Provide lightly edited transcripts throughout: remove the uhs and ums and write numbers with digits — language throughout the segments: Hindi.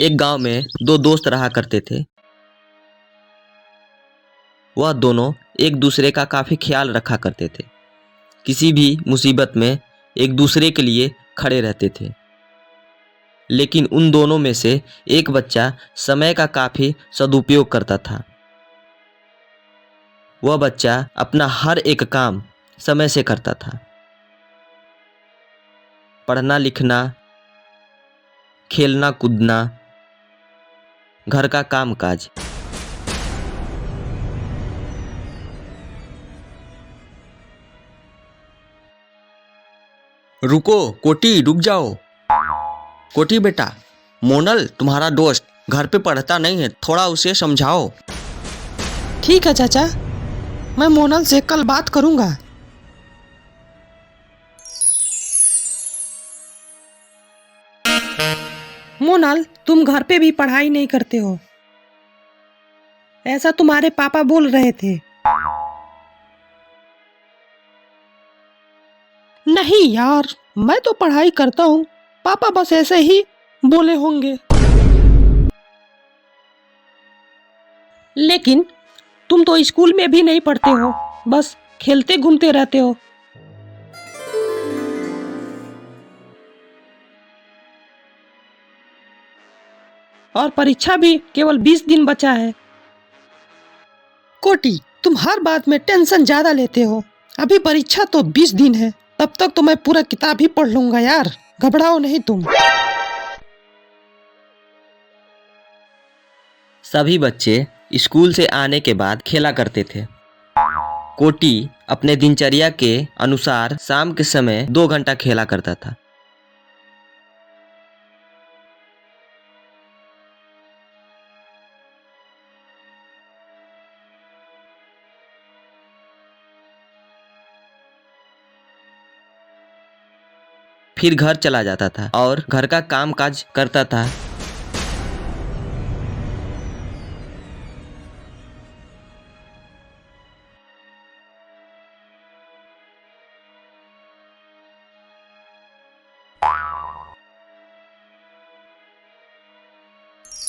एक गांव में दो दोस्त रहा करते थे। वह दोनों एक दूसरे का काफ़ी ख्याल रखा करते थे। किसी भी मुसीबत में एक दूसरे के लिए खड़े रहते थे। लेकिन उन दोनों में से एक बच्चा समय का काफ़ी सदुपयोग करता था। वह बच्चा अपना हर एक काम समय से करता था। पढ़ना लिखना, खेलना कूदना, घर का काम काज। रुको कोटी, रुक जाओ। कोटी बेटा, मोनल तुम्हारा दोस्त घर पे पढ़ता नहीं है, थोड़ा उसे समझाओ। ठीक है चाचा, मैं मोनल से कल बात करूंगा। मोनल, तुम घर पे भी पढ़ाई नहीं करते हो, ऐसा तुम्हारे पापा बोल रहे थे। नहीं यार, मैं तो पढ़ाई करता हूँ, पापा बस ऐसे ही बोले होंगे। लेकिन तुम तो स्कूल में भी नहीं पढ़ते हो, बस खेलते घूमते रहते हो। और परीक्षा भी केवल 20 दिन बचा है। कोटी, तुम हर बात में टेंशन ज्यादा लेते हो। अभी परीक्षा तो 20 दिन है, तब तक तो मैं पूरा किताब ही पढ़ लूंगा यार, घबराओ नहीं तुम। सभी बच्चे स्कूल से आने के बाद खेला करते थे। कोटी अपने दिनचर्या के अनुसार शाम के समय 2 घंटा खेला करता था। फिर घर चला जाता था और घर का काम काज करता था।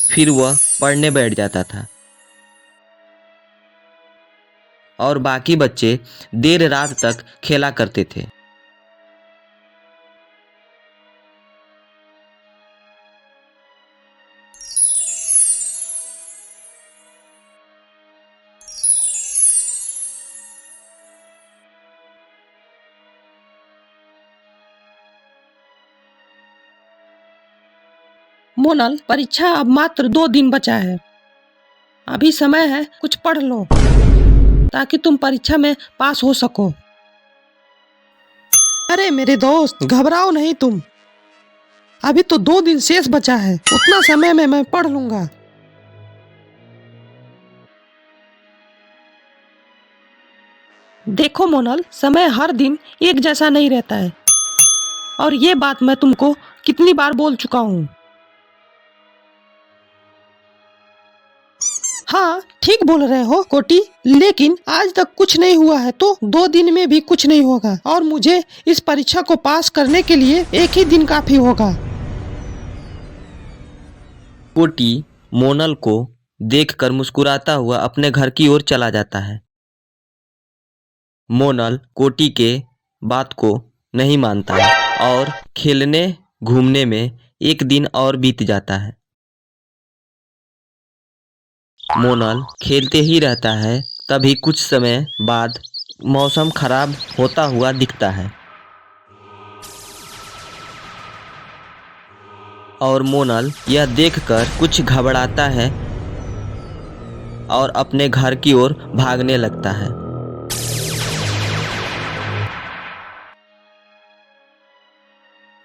फिर वह पढ़ने बैठ जाता था और बाकी बच्चे देर रात तक खेला करते थे। मोनल, परीक्षा अब मात्र 2 दिन बचा है। अभी समय है, कुछ पढ़ लो ताकि तुम परीक्षा में पास हो सको। अरे मेरे दोस्त, घबराओ नहीं तुम, अभी तो 2 दिन शेष बचा है, उतना समय में मैं पढ़ लूंगा। देखो मोनल, समय हर दिन एक जैसा नहीं रहता है, और ये बात मैं तुमको कितनी बार बोल चुका हूँ। हाँ, ठीक बोल रहे हो कोटी, लेकिन आज तक कुछ नहीं हुआ है तो 2 दिन में भी कुछ नहीं होगा, और मुझे इस परीक्षा को पास करने के लिए एक ही दिन काफी होगा। कोटी मोनल को देखकर मुस्कुराता हुआ अपने घर की ओर चला जाता है। मोनल कोटी के बात को नहीं मानता है और खेलने घूमने में एक दिन और बीत जाता है। मोनल खेलते ही रहता है, तभी कुछ समय बाद मौसम खराब होता हुआ दिखता है और मोनल यह देखकर कुछ घबराता है और अपने घर की ओर भागने लगता है।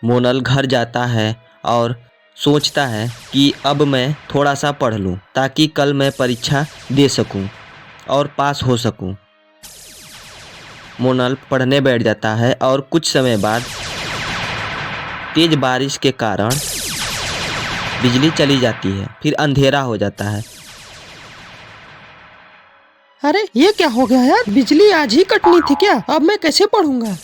मोनल घर जाता है और सोचता है कि अब मैं थोड़ा सा पढ़ लूं ताकि कल मैं परीक्षा दे सकूं और पास हो सकूं। मोनल पढ़ने बैठ जाता है और कुछ समय बाद तेज बारिश के कारण बिजली चली जाती है, फिर अंधेरा हो जाता है। अरे ये क्या हो गया यार, बिजली आज ही कटनी थी क्या? अब मैं कैसे पढ़ूंगा?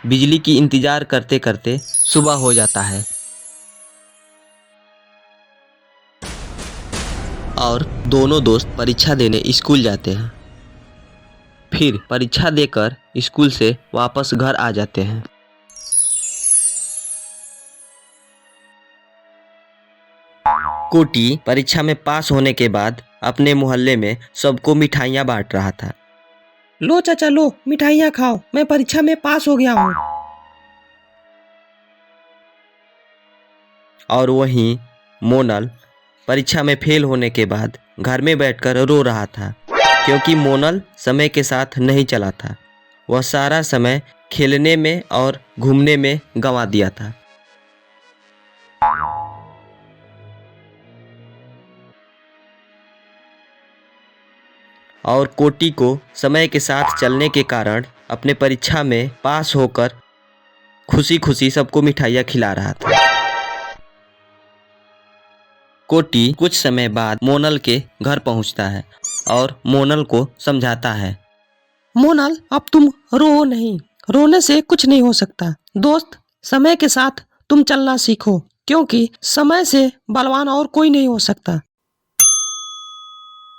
बिजली की इंतजार करते करते सुबह हो जाता है। और दोनों दोस्त परीक्षा देने स्कूल जाते हैं। फिर परीक्षा देकर स्कूल से वापस घर आ जाते हैं। कोटी परीक्षा में पास होने के बाद अपने मोहल्ले में सबको मिठाइयाँ बांट रहा था। लो चाचा लो, मिठाइयाँ खाओ, मैं परीक्षा में पास हो गया हूँ। और वहीं मोनल परीक्षा में फेल होने के बाद घर में बैठकर रो रहा था, क्योंकि मोनल समय के साथ नहीं चला था। वह सारा समय खेलने में और घूमने में गंवा दिया था। और कोटी को समय के साथ चलने के कारण अपने परीक्षा में पास होकर खुशी खुशी सबको मिठाइयाँ खिला रहा था। कोटी कुछ समय बाद मोनल के घर पहुंचता है और मोनल को समझाता है। मोनल, अब तुम रो नहीं, रोने से कुछ नहीं हो सकता। दोस्त, समय के साथ तुम चलना सीखो, क्योंकि समय से बलवान और कोई नहीं हो सकता।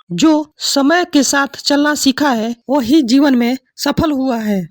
जो समय के साथ चलना सीखा है वही जीवन में सफल हुआ है।